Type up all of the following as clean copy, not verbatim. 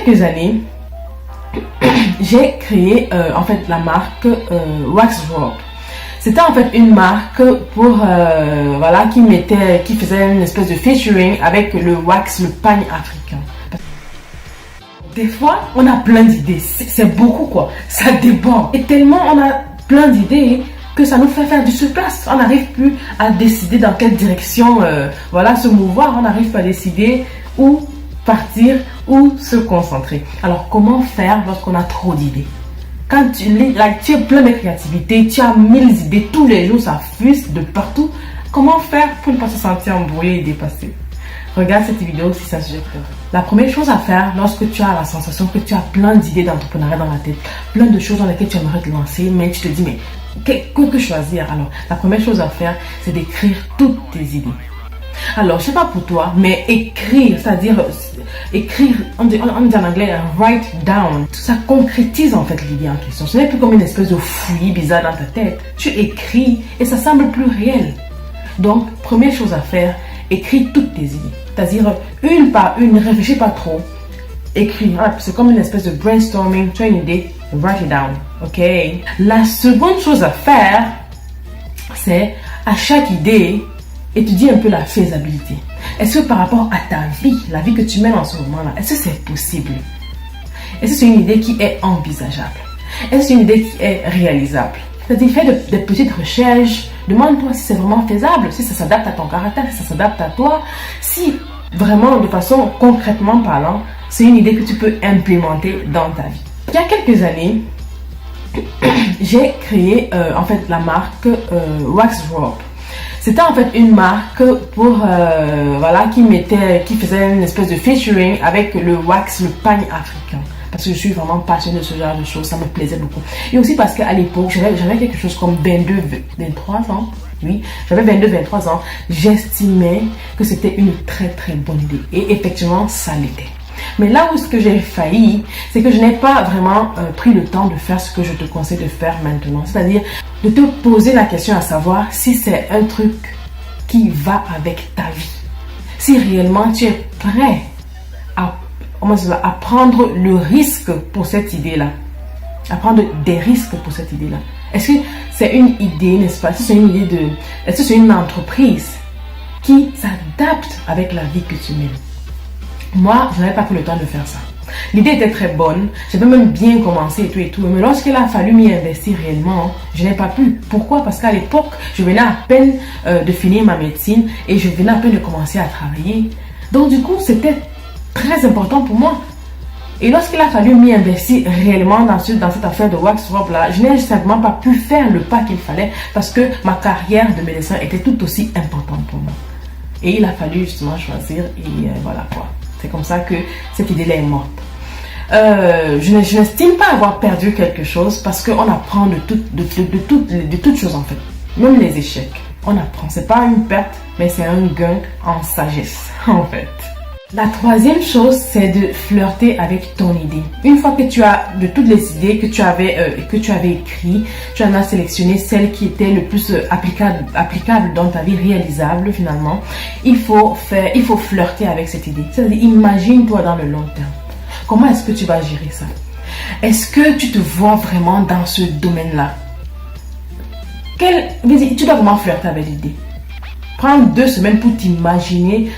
quelques années, j'ai créé en fait la marque Wax Drop. C'était en fait une marque pour voilà qui faisait une espèce de featuring avec le wax, le pagne africain. Des fois, on a plein d'idées, c'est beaucoup quoi, ça déborde. Et tellement on a plein d'idées que ça nous fait faire du surplace. On n'arrive plus à décider dans quelle direction voilà, se mouvoir, on n'arrive pas à décider où partir, où se concentrer. Alors comment faire lorsqu'on a trop d'idées? Quand tu es plein de créativité, tu as 1000 idées, tous les jours ça fuse de partout. Comment faire pour ne pas se sentir embrouillé et dépassé? Regarde cette vidéo si ça se jette. La première chose à faire lorsque tu as la sensation que tu as plein d'idées d'entrepreneuriat dans la tête, plein de choses dans lesquelles tu aimerais te lancer, mais tu te dis mais que choisir? Alors la première chose à faire, c'est d'écrire toutes tes idées. Alors je sais pas pour toi, mais écrire, c'est-à-dire écrire, on dit en anglais write down, ça concrétise en fait l'idée en question. Ce n'est plus comme une espèce de fouillis bizarre dans ta tête. Tu écris et ça semble plus réel. Donc première chose à faire, écris toutes tes idées. C'est-à-dire une par une, ne réfléchis pas trop. Écris, c'est comme une espèce de brainstorming. Tu as une idée, write it down, ok? La seconde chose à faire, c'est à chaque idée, étudier un peu la faisabilité. Est-ce que par rapport à ta vie, la vie que tu mènes en ce moment-là, est-ce que c'est possible? Est-ce que c'est une idée qui est envisageable? Est-ce que c'est une idée qui est réalisable? C'est-à-dire, fais des petites recherches, demande-toi si c'est vraiment faisable, si ça s'adapte à ton caractère, si ça s'adapte à toi, si vraiment, de façon concrètement parlant, c'est une idée que tu peux implémenter dans ta vie. Il y a quelques années, j'ai créé en fait la marque Wax Drop. C'était en fait une marque pour voilà qui faisait une espèce de featuring avec le wax, le pagne africain. Parce que je suis vraiment passionnée de ce genre de choses, ça me plaisait beaucoup. Et aussi parce qu'à l'époque, j'avais quelque chose comme 23 ans. Oui, j'avais 23 ans. J'estimais que c'était une très très bonne idée. Et effectivement, ça l'était. Mais là où ce que j'ai failli, c'est que je n'ai pas vraiment pris le temps de faire ce que je te conseille de faire maintenant. C'est-à-dire de te poser la question à savoir si c'est un truc qui va avec ta vie. Si réellement tu es prêt à prendre le risque pour cette idée-là. À prendre des risques pour cette idée-là. Est-ce que c'est une idée, n'est-ce pas? Est-ce que c'est une entreprise qui s'adapte avec la vie que tu mènes? Moi, je n'avais pas pris le temps de faire ça. L'idée était très bonne, j'avais même bien commencé et tout. Mais lorsqu'il a fallu m'y investir réellement, je n'ai pas pu. Pourquoi? Parce qu'à l'époque, je venais à peine de finir ma médecine et je venais à peine de commencer à travailler. Donc du coup, c'était très important pour moi. Et lorsqu'il a fallu m'y investir réellement dans cette affaire de Wax Drop là, je n'ai simplement pas pu faire le pas qu'il fallait parce que ma carrière de médecin était tout aussi importante pour moi. Et il a fallu justement choisir et voilà quoi. C'est comme ça que cette idée-là est morte. Je n'estime pas avoir perdu quelque chose parce qu'on apprend de toutes choses en fait. Même les échecs, on apprend. C'est pas une perte, mais c'est un gain en sagesse en fait. La troisième chose, c'est de flirter avec ton idée. Une fois que tu as de toutes les idées que tu avais écrites, tu en as sélectionné celle qui était le plus applicable dans ta vie, réalisable finalement. Il faut flirter avec cette idée. C'est-à-dire, imagine-toi dans le long terme. Comment est-ce que tu vas gérer ça? Est-ce que tu te vois vraiment dans ce domaine-là? Tu dois vraiment flirter avec l'idée. Prends 2 semaines pour t'imaginer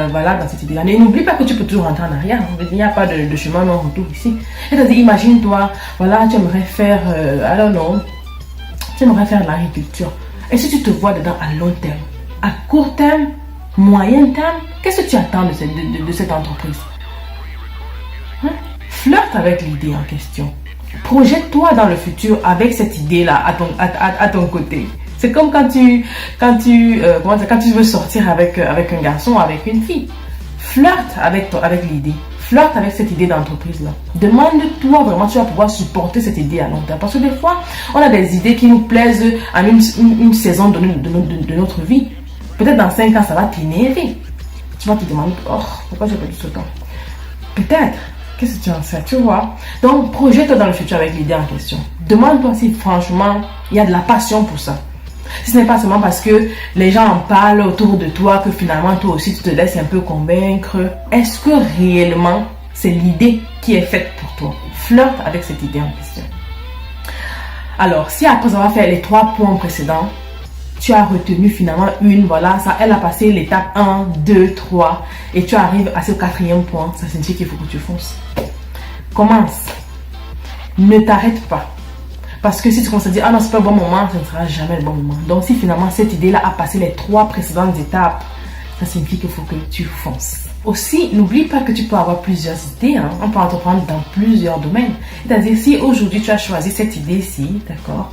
voilà, dans cette idée-là. N'oublie pas que tu peux toujours rentrer en arrière. Il n'y a pas de chemin non retour ici. C'est-à-dire, imagine-toi, voilà, tu aimerais faire, tu aimerais faire de l'agriculture. Est-ce que tu te vois dedans à long terme? À court terme? Moyen terme? Qu'est-ce que tu attends de cette entreprise? Flirte avec l'idée en question. Projette-toi dans le futur avec cette idée-là à ton côté. C'est comme quand tu veux sortir avec un garçon, avec une fille. Flirte avec l'idée. Flirte avec cette idée d'entreprise-là. Demande-toi vraiment si tu vas pouvoir supporter cette idée à long terme. Parce que des fois, on a des idées qui nous plaisent à une saison de notre vie. Peut-être dans 5 ans, ça va t'énerver. Tu vas te demander, pourquoi j'ai perdu ce temps? Peut-être. Qu'est-ce que tu en sais, tu vois? Donc, projette-toi dans le futur avec l'idée en question. Demande-toi si franchement, il y a de la passion pour ça. Si ce n'est pas seulement parce que les gens en parlent autour de toi que finalement toi aussi tu te laisses un peu convaincre. Est-ce que réellement c'est l'idée qui est faite pour toi. Flirte avec cette idée en question. Alors, si après avoir fait les 3 points précédents, tu as retenu finalement une, voilà, ça, elle a passé l'étape 1, 2, 3, et tu arrives à ce 4e point, ça signifie qu'il faut que tu fonces. Commence. Ne t'arrête pas. Parce que si tu commences à dire, ah non, c'est pas le bon moment, ce ne sera jamais le bon moment. Donc, si finalement cette idée-là a passé les 3 précédentes étapes, ça signifie qu'il faut que tu fonces. Aussi, n'oublie pas que tu peux avoir plusieurs idées, hein. On peut entreprendre dans plusieurs domaines. C'est-à-dire, si aujourd'hui tu as choisi cette idée-ci, d'accord,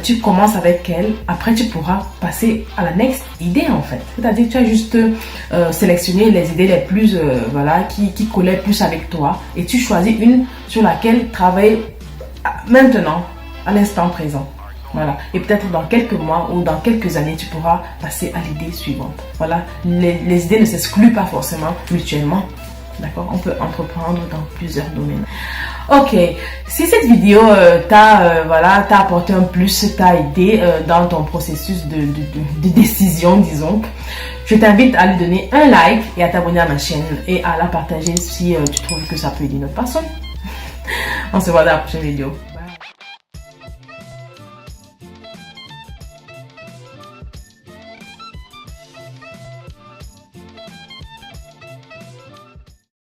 tu commences avec elle, après tu pourras passer à la next idée en fait. C'est-à-dire tu as juste sélectionné les idées les plus, voilà, qui collaient plus avec toi et tu choisis une sur laquelle travailler maintenant, à l'instant présent. Voilà. Et peut-être dans quelques mois ou dans quelques années, tu pourras passer à l'idée suivante. Voilà. Les idées ne s'excluent pas forcément mutuellement. D'accord? On peut entreprendre dans plusieurs domaines. Ok. Si cette vidéo t'a apporté un plus, t'a aidé dans ton processus de décision, disons, je t'invite à lui donner un like et à t'abonner à ma chaîne et à la partager si tu trouves que ça peut aider une autre personne. On se voit dans la prochaine vidéo.